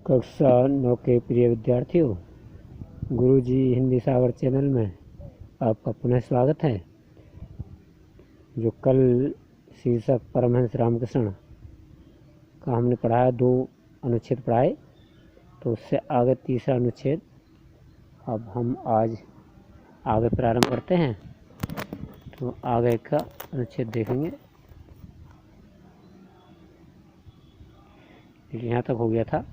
कक्षा 9 के प्रिय विद्यार्थियों, गुरुजी हिंदी सागर चैनल में आपका पुनः स्वागत है। जो कल शीर्षक परमहंस रामकृष्ण का हमने पढ़ाया, 2 अनुच्छेद पढ़ाए, तो उससे आगे तीसरा अनुच्छेद अब हम आज आगे प्रारंभ करते हैं। तो आगे का अनुच्छेद देखेंगे। यहाँ तक हो गया था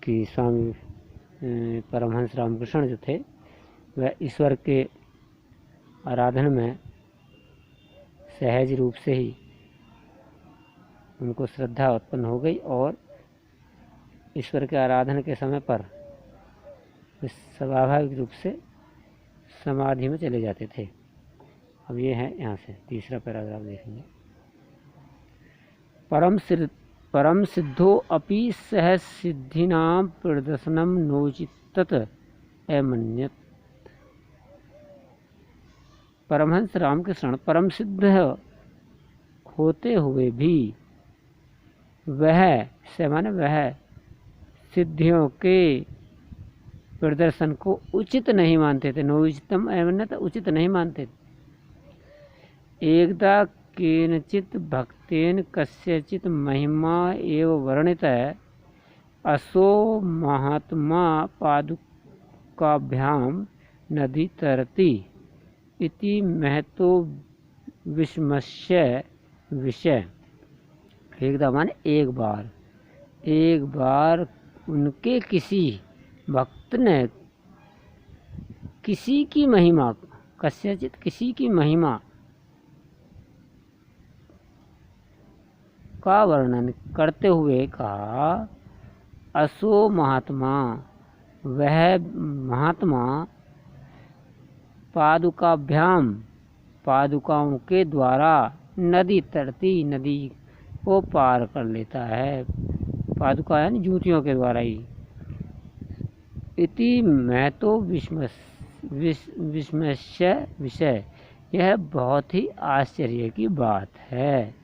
कि स्वामी परमहंस रामकृष्ण जो थे वह ईश्वर के आराधन में सहज रूप से ही उनको श्रद्धा उत्पन्न हो गई और ईश्वर के आराधन के समय पर स्वाभाविक रूप से समाधि में चले जाते थे। अब ये है, यहाँ से तीसरा पैराग्राफ देखेंगे। परम सिद्धो अपि सह सिद्धिनां प्रदर्शनम नोचित अमन्यत। परमहंस रामकृष्ण परम सिद्ध होते हुए भी वह सिद्धियों के प्रदर्शन को उचित नहीं मानते थे। नोचितम अमन्यत, उचित नहीं मानते थे। एकदा केनचित् भक्तेन कस्यचित् महिमा एव वर्णित असो महात्मा पादुकाभ्यां नदी तरति इति महतो विस्मस्य विषय। एकदा माने एक बार उनके किसी भक्त ने किसी की महिमा, कस्यचित् किसी की महिमा का वर्णन करते हुए कहा, असो महात्मा, वह महात्मा पादुकाभ्याम, पादुकाओं के द्वारा नदी तरती, नदी को पार कर लेता है। पादुका यानी जूतियों के द्वारा ही। इति महतो विस्मस्य विषय, यह बहुत ही आश्चर्य की बात है।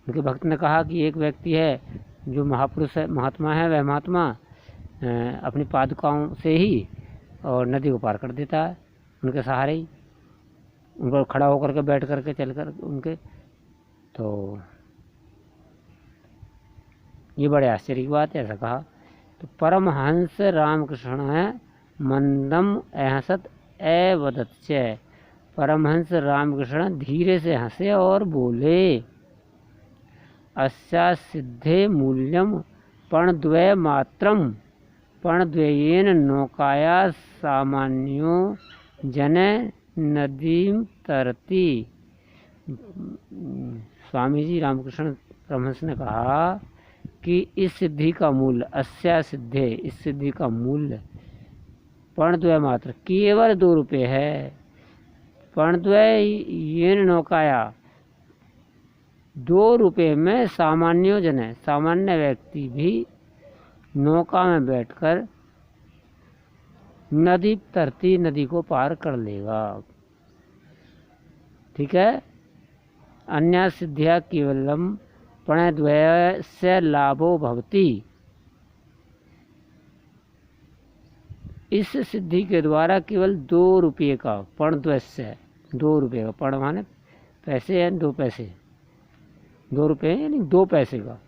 उनके भक्त ने कहा कि एक व्यक्ति है जो महापुरुष है, महात्मा है, वह महात्मा अपनी पादुकाओं से ही और नदी को पार कर देता है, उनके सहारे ही, उन पर खड़ा होकर के, बैठ करके, चल कर उनके। तो ये बड़े आश्चर्य की बात है, ऐसा कहा। तो परमहंस रामकृष्ण मंदम अहसत अवदच्च। परमहंस रामकृष्ण धीरे से हंसे और बोले, अस्या सिद्धे मूल्यम पणद्वय मात्रम पणद्वयेन नौकाया सामान्यो जन नदीम तरती। स्वामी जी रामकृष्ण परमहंस ने कहा कि इस सिद्धि का मूल्य, अस्या सिद्धे, इस सिद्धि का मूल्य पणद्वय मात्र, केवल 2 रुपये है। पणद्वय येन नौकाया, 2 रुपये में सामान्य जन है, सामान्य व्यक्ति भी नौका में बैठकर नदी तरती, नदी को पार कर लेगा। ठीक है। अन्य सिद्धिया केवलम पणद्वय से लाभो भवति। इस सिद्धि के द्वारा केवल 2 रुपये का, पणद्वय से 2 रुपये का, पण माने पैसे हैं, 2 पैसे, 2 रुपये यानी 2 पैसे का,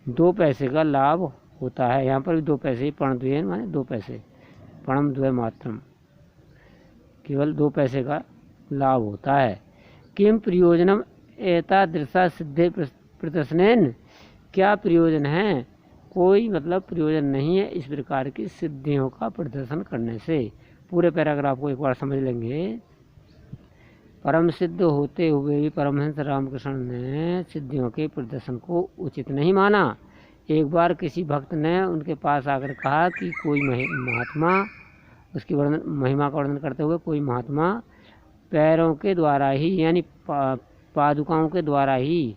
2 पैसे का लाभ होता है। यहाँ पर भी 2 पैसे ही, पणद्वय माने 2 पैसे, पणम द्वय मात्रम, केवल 2 पैसे का लाभ होता है। किम प्रयोजनम एतादृशा सिद्धे प्रदर्शनेन, क्या प्रयोजन है? कोई मतलब प्रयोजन नहीं है इस प्रकार की सिद्धियों का प्रदर्शन करने से। पूरे पैराग्राफ को एक बार समझ लेंगे। परम सिद्ध होते हुए भी परमहंस रामकृष्ण ने सिद्धियों के प्रदर्शन को उचित नहीं माना। एक बार किसी भक्त ने उनके पास आकर कहा कि कोई महात्मा, उसकी महिमा का वर्णन करते हुए, कोई महात्मा पैरों के द्वारा ही यानी पादुकाओं के द्वारा ही,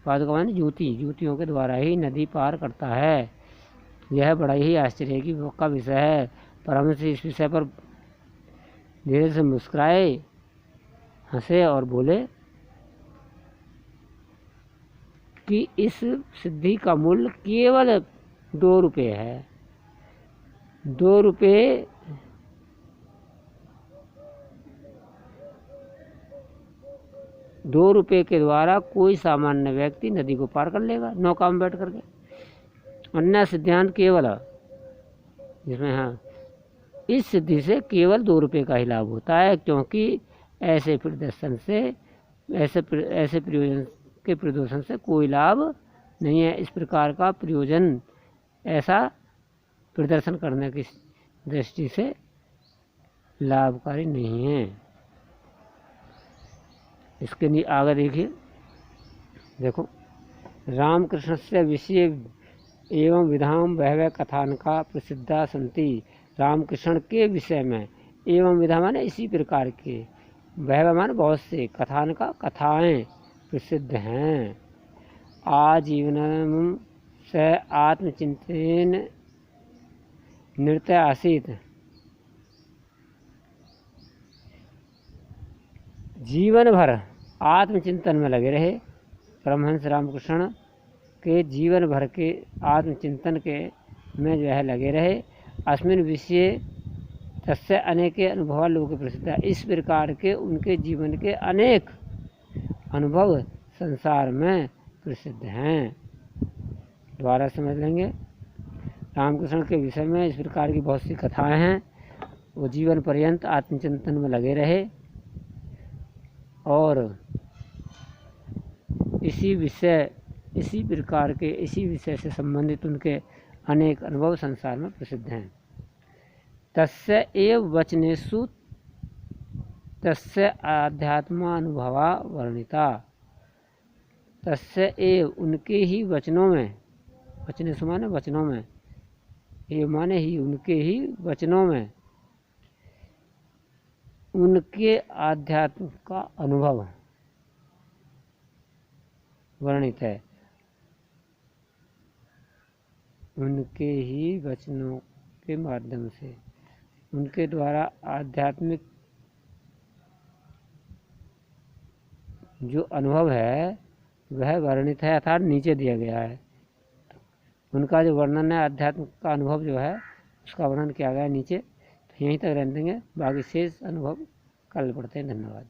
पादुका यानी जूतियों के द्वारा ही नदी पार करता है। यह बड़ा ही आश्चर्य का विषय है। परमहंस इस विषय पर धीरे से मुस्कुराए, हंसे और बोले कि इस सिद्धि का मूल्य केवल ₹2 है। ₹2 ₹2 के द्वारा कोई सामान्य व्यक्ति नदी को पार कर लेगा नौका में बैठ करके। अन्य सिद्धांत केवल, जिसमें हाँ, इस सिद्धि से केवल ₹2 का ही लाभ होता है, क्योंकि ऐसे प्रदर्शन से ऐसे प्रयोजन के प्रदर्शन से कोई लाभ नहीं है। इस प्रकार का प्रयोजन ऐसा प्रदर्शन करने की दृष्टि से लाभकारी नहीं है। इसके लिए आगे देखिए, देखो, रामकृष्ण से विषय एवं विधाम बहवः कथानका प्रसिद्धा सन्ति। रामकृष्ण के विषय में एवं विधा माने इसी प्रकार के, बहवः माने बहुत से, कथानका कथाएं प्रसिद्ध हैं। आजीवनम से आत्मचिंतन नृत्य आसीत। जीवन भर आत्मचिंतन में लगे रहे। परमहंस रामकृष्ण के जीवन भर के आत्मचिंतन के में जो है लगे रहे। अस्मिन् विषये तस्य अनेके अनुभव लोक प्रसिद्ध है। इस प्रकार के उनके जीवन के अनेक अनुभव संसार में प्रसिद्ध हैं। दोबारा समझ लेंगे। रामकृष्ण के विषय में इस प्रकार की बहुत सी कथाएं हैं। वो जीवन पर्यंत आत्मचिंतन में लगे रहे और इसी विषय से संबंधित उनके अनेक अनुभव संसार में प्रसिद्ध हैं। तस्य एव वचनेषु तस्य आध्यात्मानुभवा वर्णिता। तस्य एव उनके ही वचनों में, वचनेषु माने वचनों में, ये माने ही उनके ही वचनों में उनके आध्यात्म का अनुभव वर्णित है। उनके ही वचनों के माध्यम से उनके द्वारा आध्यात्मिक जो अनुभव है वह वर्णित है, अर्थात नीचे दिया गया है। उनका जो वर्णन है, आध्यात्म का अनुभव जो है उसका वर्णन किया गया है नीचे। तो यहीं तक रहने देंगे, बाकी शेष अनुभव कल पढ़ते हैं। धन्यवाद।